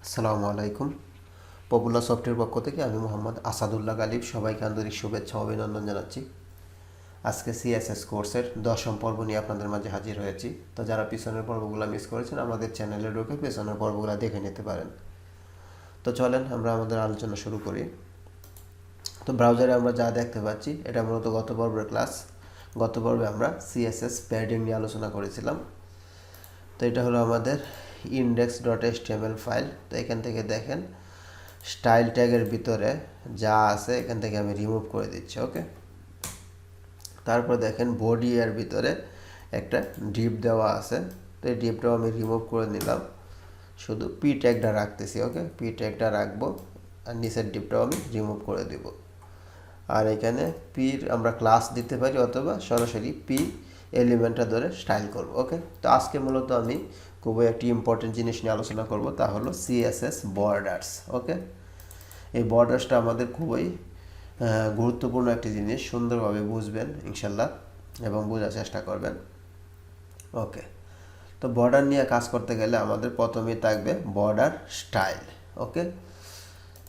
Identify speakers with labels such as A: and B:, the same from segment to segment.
A: আসসালামু আলাইকুম। Popular software পক্ষ থেকে আমি মোহাম্মদ আসাদুল্লাহ গালিব সবাইকে আন্তরিক শুভেচ্ছা ও অভিনন্দন জানাচ্ছি। আজকে সিএসএস কোর্সের 10ম পর্ব নিয়ে আপনাদের মাঝে হাজির হয়েছি। তো যারা পিছনের পর্বগুলো মিস করেছেন আমাদের চ্যানেলে ঢুকে পিছনের পর্বগুলো দেখে নিতে পারেন। তো চলেন আমরা আমাদের আলোচনা শুরু করি। তো ব্রাউজারে আমরা যা দেখতে পাচ্ছি এটা মূলত গত পর্বের ক্লাস। গত পর্বে আমরা সিএসএস প্যাডিং নিয়ে আলোচনা করেছিলাম। তো এটা হলো আমাদের index.html ফাইল। তো এখান থেকে দেখেন স্টাইল ট্যাগের ভিতরে যা আছে এখান থেকে আমি রিমুভ করে দিচ্ছি। ওকে, তারপর দেখেন বডি এর ভিতরে একটা ডিপ দেওয়া আছে। তো এই ডিপটাও আমি রিমুভ করে নিলাম, শুধু পি ট্যাগটা রাখতেছি। ওকে, পি ট্যাগটা রাখবো আর নিচের ডিপটাও আমি রিমুভ করে দিব। আর এখানে পির আমরা ক্লাস দিতে পারি অথবা সরাসরি পি এলিমেন্টটা ধরে স্টাইল করব। ওকে, তো আজকে মূলত আমি খুবই একটি ইম্পর্টেন্ট জিনিস নিয়ে আলোচনা করব, তা হলো সিএসএস বর্ডার্স। ওকে, এই বর্ডার্সটা আমাদের খুবই গুরুত্বপূর্ণ একটি জিনিস, সুন্দরভাবে বুঝবেন ইনশাল্লাহ এবং বোঝার চেষ্টা করবেন। ওকে, তো বর্ডার নিয়ে কাজ করতে গেলে আমাদের প্রথমেই থাকবে বর্ডার স্টাইল। ওকে,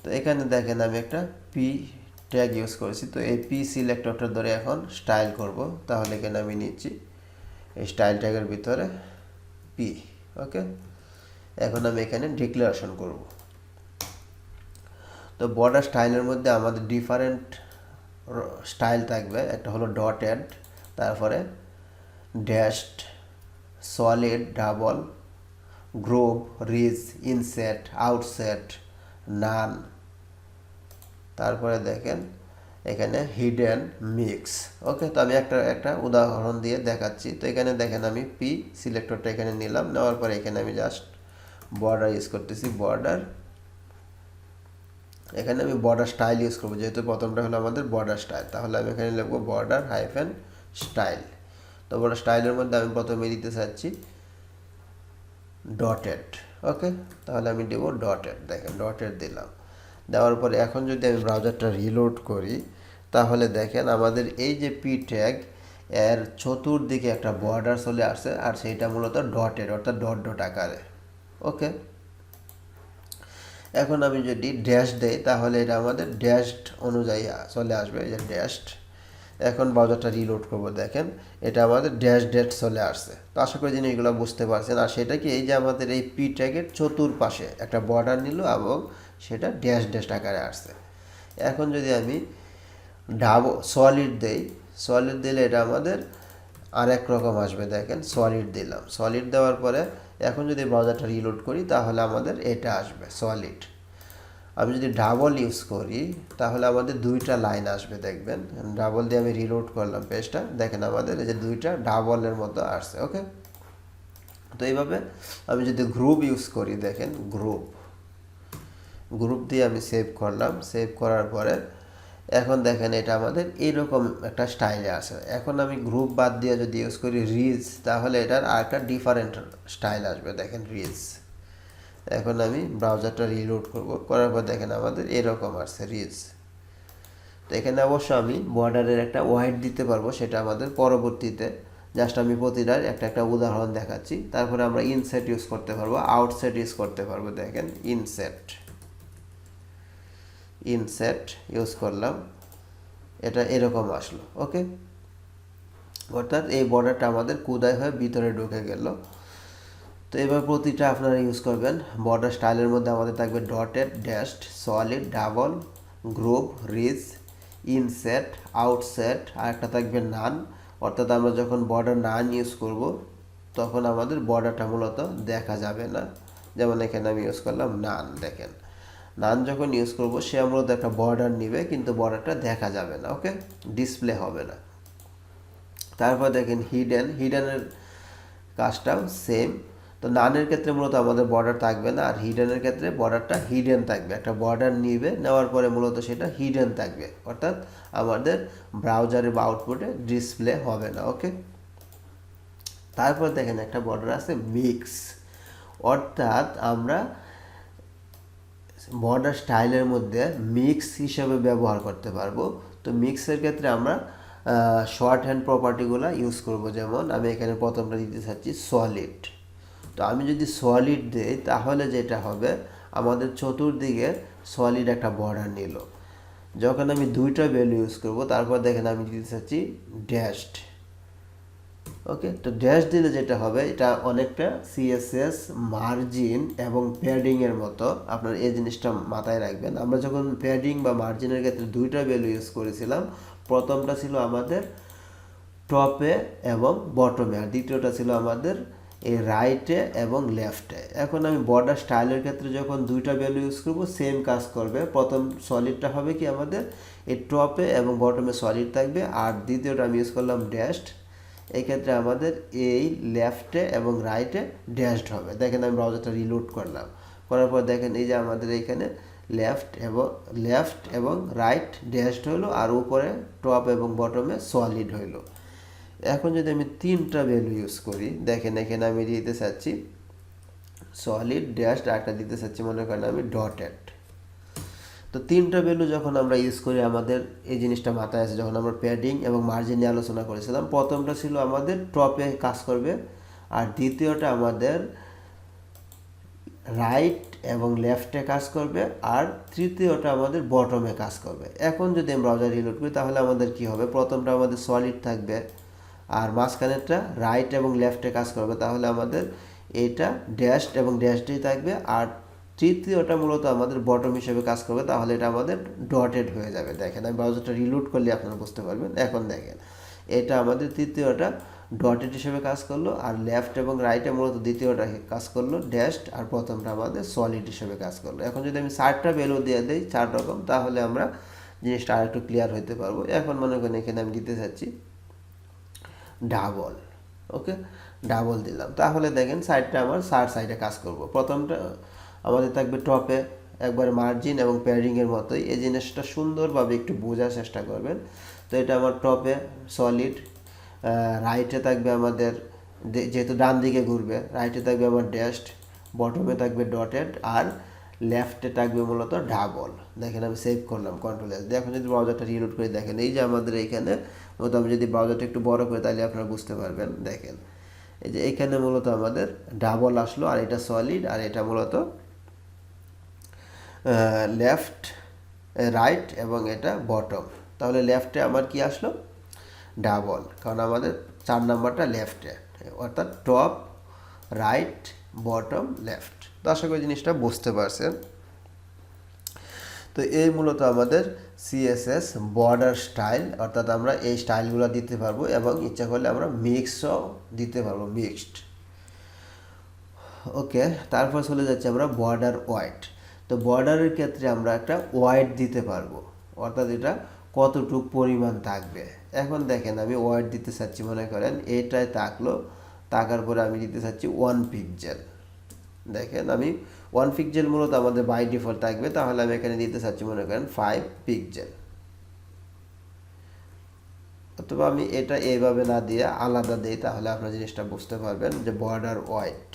A: তো এখানে দেখেন আমি একটা পি ট্যাগ ইউজ করেছি। তো এই পি সিলেক্টরটা ধরে এখন স্টাইল করব, তাহলে এখানে আমি নিচ্ছি এই স্টাইল ট্যাগের ভিতরে পি। ওকে, এখন আমি এখানে ডিক্লারেশন করব। তো বর্ডার স্টাইলের মধ্যে আমাদের ডিফারেন্ট স্টাইল থাকবে। একটা হলো ডটেড, তারপরে dashed, solid, double, groove, ridge, inset, outset, none, তারপরে দেখেন এখানে হিডেন, মিক্স। ওকে, তো আমি একটা উদাহরণ দিয়ে দেখাচ্ছি। তো এখানে দেখেন আমি পি সিলেক্টরটা এখানে নিলাম, নেওয়ার পরে এখানে আমি জাস্ট বর্ডার ইউজ করতেছি। বর্ডার, এখানে আমি বর্ডার স্টাইল ইউজ করবো, যেহেতু প্রথমটা হলো আমাদের বর্ডার স্টাইল, তাহলে আমি এখানে লিখবো বর্ডার হাইফেন স্টাইল। তো বর্ডার স্টাইলের মধ্যে আমি প্রথমে দিতে চাচ্ছি ডটেড। ওকে, তাহলে আমি দেবো ডটেড। দেখেন ডটেড দিলাম, দেওয়ার পরে এখন যদি আমি ব্রাউজারটা রিলোড করি তাহলে দেখেন আমাদের এই যে পি ট্যাগ এর চতুর্দিকে একটা বর্ডার চলে আসছে, আর সেইটা মূলত ডটেড অর্থাৎ ডট ডট আকারে। ওকে, এখন আমি যদি ড্যাশ দেই তাহলে এটা আমাদের ড্যাশড অনুযায়ী চলে আসবে, এই যে ড্যাশড। এখন ব্রাউজারটা রিলোড করবো, দেখেন এটা আমাদের ড্যাশ ড্যাশ চলে আসছে। তো আশা করি জিনিসগুলো বুঝতে পারছেন। আর সেটা কি, এই যে আমাদের এই পি ট্যাগের চতুর্পাশে একটা বর্ডার নিল এবং সেটা ড্যাশ ড্যাশ আকারে আসছে। এখন যদি আমি সলিড দেই, সলিড দিলে এটা আমাদের আরেক রকম আসবে। দেখেন সলিড দিলাম, সলিড দেওয়ার পরে এখন যদি ব্রাউজারটা রিলোড করি তাহলে আমাদের এটা আসবে সলিড। আমি যদি ডাবল ইউজ করি তাহলে আমাদের দুইটা লাইন আসবে। দেখবেন ডাবল দিয়ে আমি রিলোড করলাম পেজটা, দেখেন আমাদের এই যে দুইটা ডাবলের মতো আসছে। ওকে, তো এইভাবে আমি যদি গ্রুপ ইউজ করি, দেখেন গ্রুপ দিয়ে আমি সেভ করলাম। সেভ করার পরে এখন দেখেন এটা আমাদের এইরকম একটা স্টাইলে আসে। এখন আমি গ্রুপ বাদ দিয়ে যদি ইউজ করি রিজ, তাহলে এটার আরেকটা ডিফারেন্ট স্টাইল আসবে। দেখেন রিজ। এখন আমি ব্রাউজারটা রিলোড করব, করার পর দেখেন আমাদের এরকম আসছে রিজ। তো এখানে অবশ্য আমি বর্ডারের একটা ওয়াইড দিতে পারবো, সেটা আমাদের পরবর্তীতে। জাস্ট আমি প্রতিটার একটা উদাহরণ দেখাচ্ছি। তারপরে আমরা ইনসেট ইউজ করতে পারবো, আউটসেট ইউজ করতে পারবো। দেখেন ইনসেট ইউজ করলাম, এটা এরকম আসলো। ওকে, অর্থাৎ এই বর্ডারটা আমাদের কোদায় হয়ে ভিতরে ঢুকে গেল। তো এবার প্রতিটা আপনারা ইউজ করবেন। বর্ডার স্টাইলের মধ্যে আমাদের থাকবে dotted, dashed, solid, double, groove, ridge, inset, outset, আর একটা থাকবে নান। অর্থাৎ আমরা যখন বর্ডার নান ইউজ করব তখন আমাদের বর্ডারটা মূলত দেখা যাবে না। যেমন এখানে আমি ইউজ করলাম নান। দেখেন নান যখন ইউজ করব সে মূলত একটা বর্ডার নিবে, কিন্তু বর্ডারটা দেখা যাবে না। ওকে, ডিসপ্লে হবে না। তারপর দেখেন হিডেনের কাজটাও সেম। তো নানের ক্ষেত্রে মূলত আমাদের বর্ডার থাকবে না, আর হিডেনের ক্ষেত্রে বর্ডারটা হিডেন থাকবে। একটা বর্ডার নিবে, নেওয়ার পরে মূলত সেটা হিডেন থাকবে, অর্থাৎ আমাদের ব্রাউজারে বা আউটপুটে ডিসপ্লে হবে না। ওকে, তারপর দেখেন একটা বর্ডার আছে মিক্স, অর্থাৎ আমরা বর্ডার স্টাইলের মধ্যে মিক্স হিসেবে ব্যবহার করতে পারবো। তো মিক্সের ক্ষেত্রে আমরা শর্ট হ্যান্ড প্রপার্টিগুলো ইউজ করব। যেমন আমি এখানে প্রথমটা দিতে চাচ্ছি সলিড। তো আমি যদি সলিড দিই তাহলে যেটা হবে আমাদের চতুর্দিকে সলিড একটা বর্ডার নিল। যখন আমি দুইটা ভ্যালু ইউজ করব তারপর দেখেন আমি দিতে চাচ্ছি ড্যাশড। ওকে, তো ড্যাশ দিলে যেটা হবে এটা অনেকটা সিএসএস মার্জিন এবং প্যাডিংয়ের মতো। আপনার এই জিনিসটা মাথায় রাখবেন। আমরা যখন প্যাডিং বা মার্জিনের ক্ষেত্রে দুইটা ভ্যালু ইউজ করেছিলাম, প্রথমটা ছিল আমাদের টপে এবং বটমে, আর দ্বিতীয়টা ছিল আমাদের এই রাইটে এবং লেফটে। এখন আমি বর্ডার স্টাইলের ক্ষেত্রে যখন দুইটা ভ্যালু ইউজ করব সেম কাজ করবে। প্রথম সলিডটা হবে কি আমাদের এই টপে এবং বটমে সলিড থাকবে, আর দ্বিতীয়টা আমি ইউজ করলাম ড্যাশড। এই ক্ষেত্রে আমাদের এই লেফটে এবং রাইটে ড্যাশড হবে। দেখেন আমি ব্রাউজারটা রিলোড করলাম, করার পর দেখেন এই যে আমাদের এইখানে লেফট এবং রাইট ড্যাশড হলো, আর উপরে টপ এবং বটমে সলিড হইলো। এখন যদি আমি তিনটা ভ্যালু ইউজ করি, দেখেন এখানে আমি দিতে চাচ্ছি সলিড ড্যাশড, একটা দিতে চাচ্ছি মনে করেন আমি ডটেড। তো তিনটা ভ্যালু যখন আমরা ইউজ করি আমাদের এই জিনিসটা মাথায় আছে। যখন আমরা প্যাডিং এবং মার্জিন নিয়ে আলোচনা করেছিলাম, প্রথমটা ছিল আমাদের টপে কাজ করবে, আর দ্বিতীয়টা আমাদের রাইট এবং লেফটে কাজ করবে, আর তৃতীয়টা আমাদের বটমে কাজ করবে। এখন যদি আমি ব্রাউজার রিলোড করি তাহলে আমাদের কি হবে, প্রথমটা আমাদের সলিড থাকবে, আর মাঝখানেরটা রাইট এবং লেফটে কাজ করবে, তাহলে আমাদের এটা ড্যাশড এবং ড্যাশডই থাকবে, আর তৃতীয়টা মূলত আমাদের বটম হিসেবে কাজ করবে, তাহলে এটা আমাদের ডটেড হয়ে যাবে। দেখেন আমি ব্রাউজারটা রিলোড করলে আপনারা বুঝতে পারবেন। এখন দেখেন এটা আমাদের তৃতীয়টা ডটেড হিসেবে কাজ করলো, আর লেফট এবং রাইটে মূলত দ্বিতীয়টা কাজ করলো ড্যাশড, আর প্রথমটা আমাদের সলিড হিসেবে কাজ করলো। এখন যদি আমি 4টা ভ্যালু দিয়ে দিই 4 রকম, তাহলে আমরা জিনিসটা আরেকটু ক্লিয়ার হতে পারবো। এখন মনে করেন এখানে আমি দিতে চাচ্ছি ডাবল। ওকে, ডাবল দিলাম, তাহলে দেখেন সাইডটা আমার 4 সাইডে কাজ করব। প্রথমটা আমাদের থাকবে টপে, একবার মার্জিন এবং প্যাডিংয়ের মতোই। এই জিনিসটা সুন্দরভাবে একটু বোঝার চেষ্টা করবেন। তো এটা আমার টপে সলিড, রাইটে থাকবে আমাদের, যেহেতু ডান দিকে ঘুরবে, রাইটে থাকবে আমার ড্যাশড, বটমে থাকবে ডটেড, আর লেফটে থাকবে মূলত ডাবল। দেখেন আমি সেভ করলাম কন্ট্রোল এস। এখন যদি ব্রাউজারটা রিলোড করে দেখেন এই যে আমাদের এইখানে মূলত আমি যদি ব্রাউজারটা একটু বড় করি তাহলে আপনারা বুঝতে পারবেন। দেখেন এই যে এখানে মূলত আমাদের ডাবল আসলো, আর এটা সলিড, আর এটা মূলত লেফট রাইট এবং এটা বটম। তাহলে লেফটে আমার কি আসলো, ডাবল, কারণ আমাদের 4 নাম্বারটা লেফটে, অর্থাৎ টপ রাইট বটম লেফট। তো আশা করি জিনিসটা বুঝতে পারছেন। তো এই মূলত আমাদের সিএসএস বর্ডার স্টাইল, অর্থাৎ আমরা এই স্টাইলগুলো দিতে পারবো এবং ইচ্ছা করলে আমরা মিক্সও দিতে পারবো, মিক্সড। ওকে, তারপর চলে যাচ্ছে আমরা বর্ডার ওয়াইড। তো বর্ডারের ক্ষেত্রে আমরা একটা ওয়াইড দিতে পারবো, অর্থাৎ এটা কতটুকু পরিমাণ থাকবে। এখন দেখেন আমি ওয়াইড দিতে চাচ্ছি, মনে করেন এটাই থাকলো, থাকার পরে আমি দিতে চাচ্ছি 1 পিক্সেল। দেখেন আমি 1 পিক্সেল মূলত আমাদের বাই ডিফল্ট থাকবে, তাহলে আমি এখানে দিতে চাচ্ছি মনে করেন 5 পিক্সেল। অথবা আমি এটা এইভাবে না দিয়ে আলাদা দিই, তাহলে আপনারা জিনিসটা বুঝতে পারবেন যে বর্ডার ওয়াইড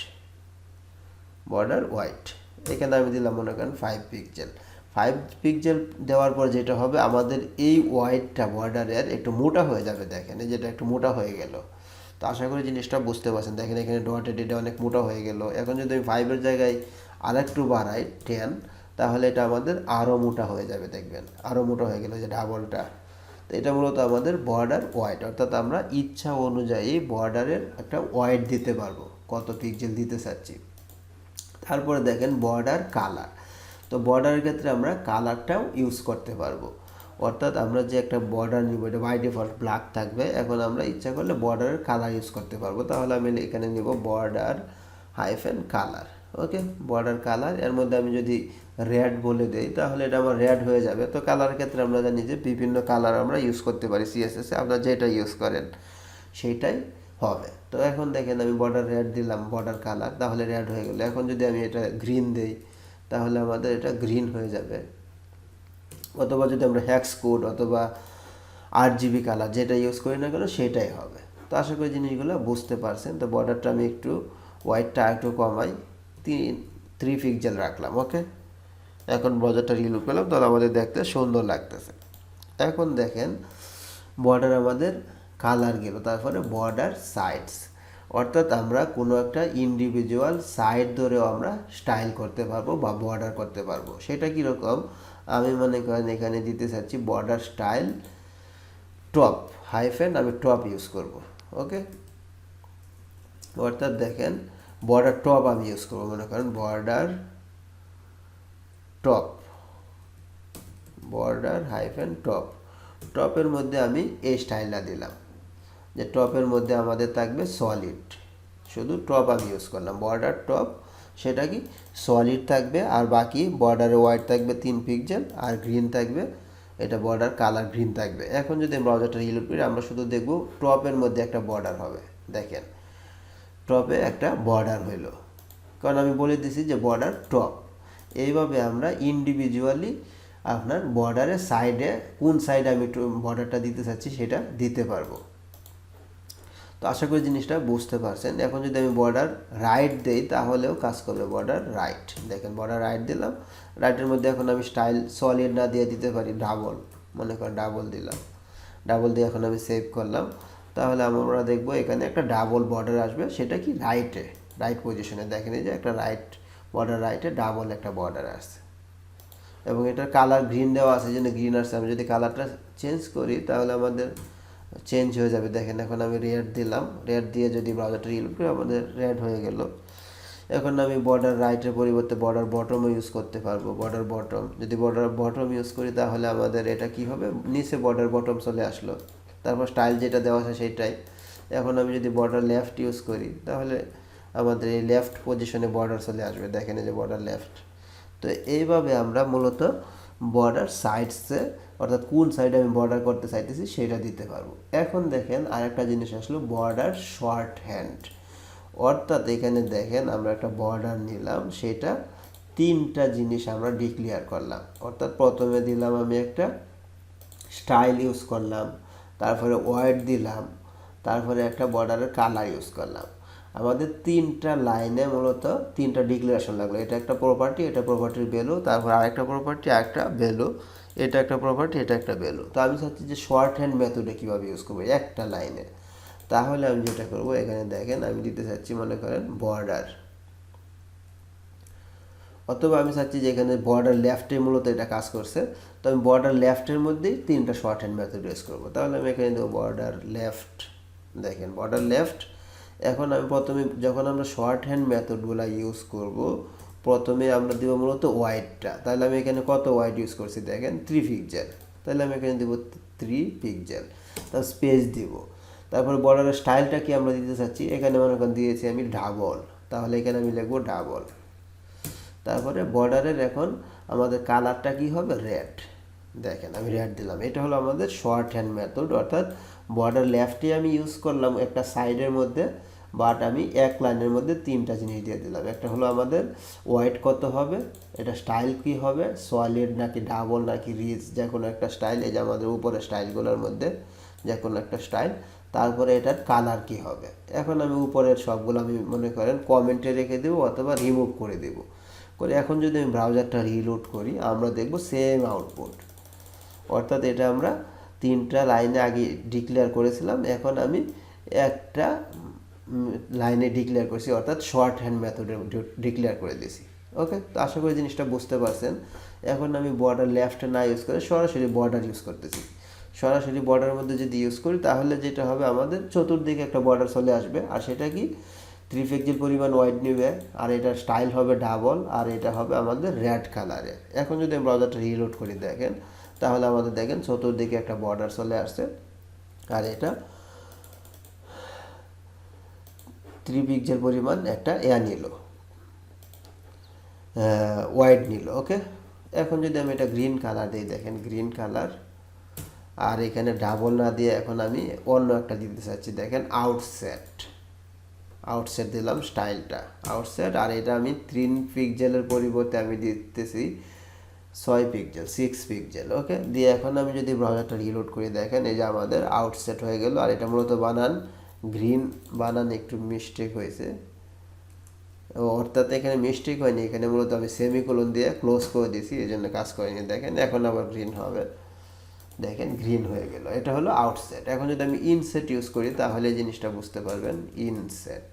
A: এখানে আমি দিলাম মনে করেন 5 পিক্সেল। 5 পিক্সেল দেওয়ার পর যেটা হবে, আমাদের এই ওয়াইডটা বর্ডারের একটু মোটা হয়ে যাবে। দেখেন এই যেটা একটু মোটা হয়ে গেল। তো আশা করি জিনিসটা বুঝতে পারছেন। দেখেন এখানে ডটেড, এটা অনেক মোটা হয়ে গেল। এখন যদি আমি 5-এর জায়গায় আরেকটু বাড়াই 10, তাহলে এটা আমাদের আরও মোটা হয়ে যাবে। দেখবেন আরও মোটা হয়ে গেল, যে ডাবলটা। তো এটা মূলত আমাদের বর্ডার ওয়াইড, অর্থাৎ আমরা ইচ্ছা অনুযায়ী বর্ডারের একটা ওয়াইড দিতে পারবো, কত পিক্সেল দিতে চাচ্ছি। তারপরে দেখেন বর্ডার কালার। তো বর্ডারের ক্ষেত্রে আমরা কালারটাও ইউজ করতে পারবো, অর্থাৎ আমরা যে একটা বর্ডার নিব, এটা বাই ডিফল্ট ব্ল্যাক থাকবে। এখন আমরা ইচ্ছা করলে বর্ডারের কালার ইউজ করতে পারবো। তাহলে আমি এখানে নিব বর্ডার কালার। ওকে, বর্ডার কালার, এর মধ্যে আমি যদি রেড বলে দেই তাহলে এটা আমার রেড হয়ে যাবে। তো কালারের ক্ষেত্রে আমরা জানি যে বিভিন্ন কালার আমরা ইউজ করতে পারি সিএসএসে, আপনারা যেটা ইউজ করেন সেইটাই হবে। তো এখন দেখেন আমি বর্ডার রেড দিলাম, বর্ডার কালার, তাহলে রেড হয়ে গেল। এখন যদি আমি এটা গ্রিন দেই তাহলে আমাদের এটা গ্রিন হয়ে যাবে। অথবা যদি আমরা হ্যাক্স কোড অথবা RGB কালার যেটা ইউজ করি না কেন সেটাই হবে। তো আশা করি জিনিসগুলো বুঝতে পারছেন। তো বর্ডারটা আমি একটু হোয়াইটটা একটু কমাই, 3 পিক্সেল রাখলাম। ওকে, এখন বর্ডারটা রিলোড করলাম, তাহলে আমাদের দেখতে সুন্দর লাগতেছে। এখন দেখেন বর্ডার আমাদের কালার গেল, তারপরে বর্ডার সাইডস, অর্থাৎ আমরা কোনো একটা ইন্ডিভিজুয়াল সাইড ধরেও আমরা স্টাইল করতে পারবো বা বর্ডার করতে পারবো। সেটা কীরকম, আমি মনে করেন এখানে দিতে চাচ্ছি বর্ডার স্টাইল টপ হাইফেন, আমি টপ ইউজ করব। ওকে, অর্থাৎ দেখেন বর্ডার টপ আমি ইউজ করবো, মনে করেন border top, border hyphen top, টপের মধ্যে আমি এই স্টাইলটা দিলাম যে টপের মধ্যে আমাদের থাকবে সলিড, শুধু টপ আমি ইউজ করলাম বর্ডার টপ, সেটা কি সলিড থাকবে, আর বাকি বর্ডারে হোয়াইট থাকবে 3 পিক্সেল, আর গ্রিন থাকবে, এটা বর্ডার কালার গ্রিন থাকবে। এখন যদি ব্রাউজারটা রিলোড করি আমরা শুধু দেখব টপের মধ্যে একটা বর্ডার হবে। দেখেন টপে একটা বর্ডার হইল, কারণ আমি বলে দিছি যে বর্ডার টপ। এইভাবে আমরা ইন্ডিভিজুয়ালি আপনার বর্ডারের সাইডে কোন সাইডে আমি বর্ডারটা দিতে চাচ্ছি সেটা দিতে পারবো। তো আশা করি জিনিসটা বুঝতে পারছেন। এখন যদি আমি বর্ডার রাইট দেই তাহলেও কাজ করবে বর্ডার রাইট। দেখেন বর্ডার রাইট দিলাম, রাইটের মধ্যে এখন আমি স্টাইল সলিড না দিয়ে দিতে পারি ডাবল, মনে করেন ডাবল দিলাম, ডাবল দিয়ে এখন আমি সেভ করলাম, তাহলে আমরা দেখবো এখানে একটা ডাবল বর্ডার আসবে, সেটা কি রাইটে, রাইট পজিশনে। দেখেন এই যে একটা রাইট বর্ডার, রাইটে ডাবল একটা বর্ডার আসছে, এবং এটার কালার গ্রিন দেওয়া আছে, জন্য গ্রিন আসছে। আমি যদি কালারটা চেঞ্জ করি তাহলে আমাদের চেঞ্জ হয়ে যাবে। দেখেন এখন আমি রেড দিলাম, রেড দিয়ে যদি ব্রাউজারটা রিলোড করি আমাদের রেড হয়ে গেল। এখন আমি বর্ডার রাইটের পরিবর্তে বর্ডার বটমও ইউজ করতে পারবো, বর্ডার বটম। যদি বর্ডার বটম ইউজ করি তাহলে আমাদের এটা কি হবে, নিচে বর্ডার বটম চলে আসলো, তারপর স্টাইল যেটা দেওয়া আছে সেইটাই। এখন আমি যদি বর্ডার লেফট ইউজ করি তাহলে আমাদের এই লেফট পজিশনে বর্ডার চলে আসবে। দেখেন এই যে বর্ডার লেফট। তো এইভাবে আমরা মূলত বর্ডার সাইডসে, অর্থাৎ কোন সাইডে আমি বর্ডার করতে চাইতেছি সেটা দিতে পারবো। এখন দেখেন আরেকটা জিনিস আসলো বর্ডার শর্ট হ্যান্ড, অর্থাৎ এখানে দেখেন আমরা একটা বর্ডার নিলাম, সেটা 3টা জিনিস আমরা ডিক্লেয়ার করলাম। অর্থাৎ প্রথমে দিলাম আমি একটা স্টাইল ইউজ করলাম, তারপরে ওয়াইড দিলাম, তারপরে একটা বর্ডারের কালার ইউজ করলাম। আমাদের 3টা লাইনে মূলত 3টা ডিক্লারেশন লাগলো। এটা একটা প্রপার্টি, এটা প্রপার্টির ভ্যালু, তারপর আরেকটা প্রপার্টি, আরেকটা ভ্যালু, এটা একটা প্রপার্টি, এটা একটা ভ্যালু। তো আমি চাচ্ছি যে শর্ট হ্যান্ড মেথডে কীভাবে ইউজ করবো একটা লাইনে। তাহলে আমি যেটা করব, এখানে দেখেন আমি দিতে চাচ্ছি মনে করেন বর্ডার, অথবা আমি চাচ্ছি যে এখানে বর্ডার লেফটে মূলত এটা কাজ করছে, তো আমি বর্ডার লেফটের মধ্যেই 3টা শর্ট হ্যান্ড মেথড ইউজ করবো। তাহলে আমি এখানে দেবো বর্ডার লেফট, দেখেন বর্ডার লেফট। এখন আমি প্রথমে যখন আমরা শর্ট হ্যান্ড মেথডগুলো ইউজ করব, প্রথমে আমরা দেবো মূলত ওয়াইডটা। তাহলে আমি এখানে কত ওয়াইড ইউজ করছি দেখেন 3 পিক্সেল, তাহলে আমি এখানে দেবো 3 পিক্সেল, তার স্পেস দিব। তারপরে বর্ডারের স্টাইলটা কি আমরা দিতে চাচ্ছি, এখানে মনে করেন দিয়েছি আমি ডাবল, তাহলে এখানে আমি লিখবো ডাবল। তারপরে বর্ডারের এখন আমাদের কালারটা কি হবে, রেড। দেখেন আমি রেড দিলাম, এটা হলো আমাদের শর্ট হ্যান্ড মেথড। অর্থাৎ বর্ডার লেফটে আমি ইউজ করলাম একটা সাইডের মধ্যে, বাট আমি এক লাইনের মধ্যে 3টা জিনিস দিয়ে দিলাম। একটা হলো আমাদের ওয়াইড কত হবে, এটা স্টাইল কি হবে, সলিড নাকি ডাবল নাকি রিচ, যে কোনো একটা স্টাইল, এই যে আমাদের উপরের স্টাইলগুলোর মধ্যে যে কোনো একটা স্টাইল। তারপরে এটার কালার কি হবে। এখন আমি উপরের সবগুলো আমি মনে করেন কমেন্টে রেখে দেবো অথবা রিমুভ করে দেবো করে। এখন যদি আমি ব্রাউজারটা রিলোড করি আমরা দেখব সেম আউটপুট। অর্থাৎ এটা আমরা 3টা লাইনে আগে ডিক্লেয়ার করেছিলাম, এখন আমি একটা লাইনে ডিক্লেয়ার করছি, অর্থাৎ শর্ট হ্যান্ড মেথডে ডিক্লেয়ার করে দিয়েছি। ওকে, তো আশা করি জিনিসটা বুঝতে পারছেন। এখন আমি বর্ডার লেফটে না ইউজ করে সরাসরি বর্ডার ইউজ করতেছি। সরাসরি বর্ডারের মধ্যে যদি ইউজ করি তাহলে যেটা হবে আমাদের চতুর্দিকে একটা বর্ডার চলে আসবে, আর সেটা কি 3 পিক্সেল পরিমাণ ওয়াইড নেবে, আর এটার স্টাইল হবে ডাবল, আর এটা হবে আমাদের রেড কালারের। এখন যদি আমি ব্রাউজারটা রিলোড করি দেখেন তাহলে আমাদের দেখেন চতুর্দিকে একটা বর্ডার চলে আসছে, আর এটা 3 পিক্সেল পরিমাণ একটা নিল, ওয়াইড নিল। ওকে, এখন যদি আমি এটা গ্রিন কালার দিই, দেখেন গ্রিন কালার, আর এখানে ডাবল না দিয়ে এখন আমি অন্য একটা দিতে চাচ্ছি, দেখেন আউটসেট, আউটসেট দিলাম স্টাইলটা আউটসেট, আর এটা আমি 3 পিক্সেলের পরিবর্তে আমি দিতেছি 6 পিক্সেল, 6 পিক্সেল। ওকে, দিয়ে এখন আমি যদি ব্রাউজারটা রিলোড করি দেখেন এই যে আমাদের আউটসেট হয়ে গেল। আর এটা মূলত বানান গ্রিন, বানান একটু মিস্টেক হয়েছে, অর্থাৎ এখানে মিস্টেক হয়নি, এখানে মূলত আমি সেমিকোলন দিয়ে ক্লোজ করে দিয়েছি, এই জন্য কাজ করেনি। দেখেন এখন আবার গ্রিন হবে, দেখেন গ্রিন হয়ে গেল, এটা হলো আউটসেট। এখন যদি আমি ইনসেট ইউজ করি তাহলে এই জিনিসটা বুঝতে পারবেন। ইনসেট,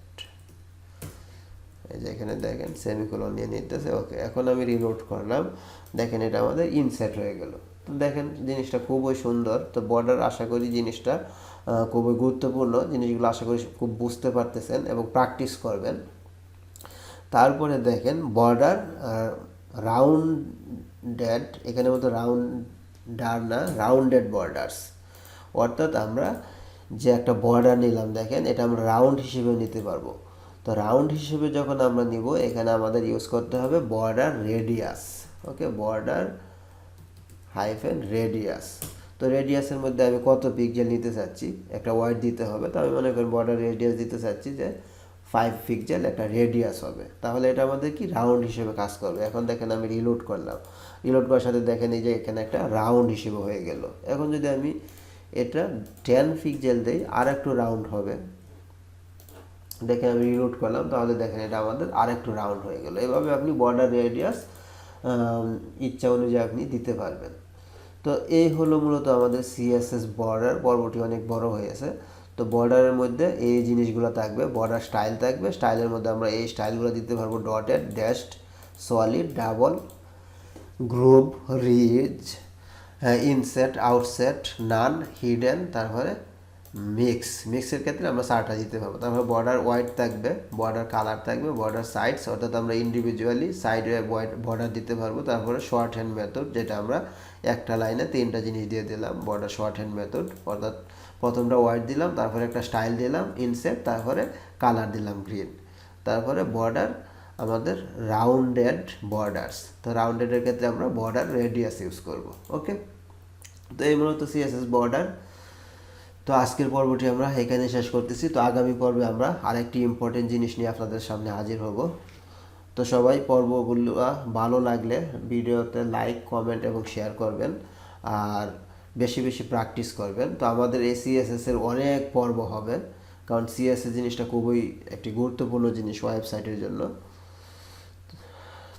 A: এই যে এখানে দেখেন সেমিকোলন নিয়ে নিতেছে। ওকে, এখন আমি রিলোড করলাম, দেখেন এটা আমাদের ইনসেট হয়ে গেল। তো দেখেন জিনিসটা খুবই সুন্দর। তো বর্ডার, আশা করি জিনিসটা খুবই গুরুত্বপূর্ণ, জিনিসগুলো আশা করি খুব বুঝতে পারতেছেন এবং প্র্যাকটিস করবেন। তারপরে দেখেন বর্ডার রাউন্ডেড, এখানে মতো রাউন্ডার না, রাউন্ডেড বর্ডার্স, অর্থাৎ আমরা যে একটা বর্ডার নিলাম দেখেন এটা আমরা রাউন্ড হিসেবে নিতে পারবো। তো রাউন্ড হিসেবে যখন আমরা নিব, এখানে আমাদের ইউজ করতে হবে বর্ডার রেডিয়াস। ওকে, বর্ডার হাইফেন রেডিয়াস। তো রেডিয়াসের মধ্যে আমি কত পিক্সেল নিতে চাচ্ছি, একটা ওয়ার্ড দিতে হবে। তো আমি মনে করি বর্ডার রেডিয়াস দিতে চাচ্ছি যে 5 পিক্সেল একটা রেডিয়াস হবে, তাহলে এটা আমাদের কি রাউন্ড হিসেবে কাজ করবে। এখন দেখেন আমি রিলোড করলাম, রিলোড করার সাথে দেখেন এই যে এখানে একটা রাউন্ড হিসেবে হয়ে গেল। এখন যদি আমি এটা 10 পিক্সেল দেই আর একটু রাউন্ড হবে, দেখেন আমি রিলোড করলাম, তাহলে দেখেন এটা আমাদের আর একটু রাউন্ড হয়ে গেল। এভাবে আপনি বর্ডার রেডিয়াস ইচ্ছা অনুযায়ী আপনি দিতে পারবেন। তো এই হলো মূলত আমাদের সিএসএস বর্ডার। পর্বটি অনেক বড় হয়েছে। তো বর্ডারের মধ্যে এই জিনিসগুলো থাকবে, বর্ডার স্টাইল থাকবে, স্টাইলের মধ্যে আমরা এই স্টাইলগুলো দিতে পারবো dotted, dashed, solid, double, groove, ridge, inset, outset, none, hidden, তারপরে মিক্সের ক্ষেত্রে আমরা 4টা দিতে পারবো। তারপরে বর্ডার ওয়াইড থাকবে, বর্ডার কালার থাকবে, বর্ডার সাইডস, অর্থাৎ আমরা ইন্ডিভিজুয়ালি সাইডে বর্ডার দিতে পারবো। তারপরে শর্ট হ্যান্ড মেথড, যেটা আমরা একটা লাইনে 3টা জিনিস দিয়ে দিলাম, বর্ডার শর্ট হ্যান্ড মেথড, অর্থাৎ প্রথমটা ওয়াইড দিলাম, তারপরে একটা স্টাইল দিলাম ইনসেট, তারপরে কালার দিলাম গ্রিন। তারপরে বর্ডার আমাদের রাউন্ডেড বর্ডার্স, তো রাউন্ডেডের ক্ষেত্রে আমরা বর্ডার রেডিয়াস ইউজ করব। ওকে, তো এই মূলত সিএসএস বর্ডার। তো আজকের পর্বটি আমরা এখানে শেষ করতেছি। তো আগামী পর্বে আমরা আরেকটি ইম্পর্টেন্ট জিনিস নিয়ে আপনাদের সামনে হাজির হব। তো সবাই পর্বগুলো ভালো লাগলে ভিডিওতে লাইক, কমেন্ট এবং শেয়ার করবেন, আর বেশি বেশি প্র্যাকটিস করবেন। তো আমাদের এই সিএসএসের অনেক পর্ব হবে, কারণ সিএসএস জিনিসটা খুবই একটি গুরুত্বপূর্ণ জিনিস ওয়েবসাইটের জন্য।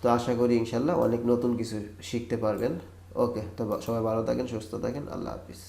A: তো আশা করি ইনশাল্লাহ অনেক নতুন কিছু শিখতে পারবেন। ওকে, তো সবাই ভালো থাকেন, সুস্থ থাকেন, আল্লাহ হাফিজ।